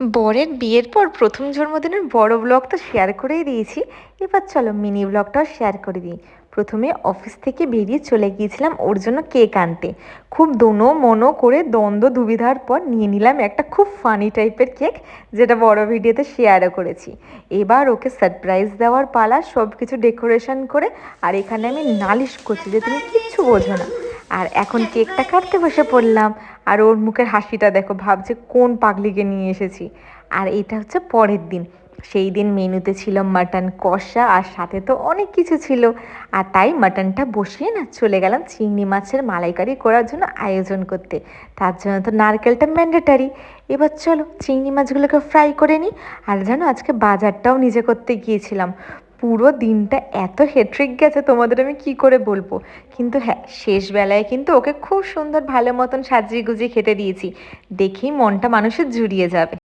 বরের বিয়ের পর প্রথম জন্মদিনের বড় ব্লগ তো শেয়ার করেই দিয়েছি। এবার চলো মিনি ব্লগটাও শেয়ার করে দিই। প্রথমে অফিস থেকে বেরিয়ে চলে গিয়েছিলাম ওর জন্য কেক আনতে। খুব দোনো মনো করে দ্বন্দ্ব দুবিধার পর নিয়ে নিলাম একটা খুব ফানি টাইপের কেক, যেটা বড় ভিডিওতে শেয়ারও করেছি। এবার ওকে সারপ্রাইজ দেওয়ার পালা, সব কিছু ডেকোরেশন করে। আর এখানে আমি নালিশ করছি যে তুমি কিচ্ছু বোঝো না। আর এখন কেকটা কাটতে বসে পড়লাম। আর ওর মুখের হাসিটা দেখো, ভাবছে কোন পাগলিকে নিয়ে এসেছি। আর এটা হচ্ছে পরের দিন। সেই দিন মেনুতে ছিল মাটন কষা, আর সাথে তো অনেক কিছু ছিল। আর তাই মাটনটা বসিয়ে না চলে গেলাম চিংড়ি মাছের মালাইকারি করার জন্য আয়োজন করতে। তার জন্য তো নারকেলটা ম্যান্ডেটারি। এবার চলো চিংড়ি মাছগুলোকে ফ্রাই করে নিই। আর জানো আজকে বাজারটাও নিজে করতে গিয়েছিলাম। পুরো দিনটা এত হেট্রিক গেছে, তোমাদের আমি কি করে বলবো। কিন্তু হ্যাঁ, শেষ বেলায় কিন্তু ওকে খুব সুন্দর ভালো মতন সাজিয়ে গুজিয়ে খেতে দিয়েছি। দেখেই মনটা মানুষের জুড়িয়ে যাবে।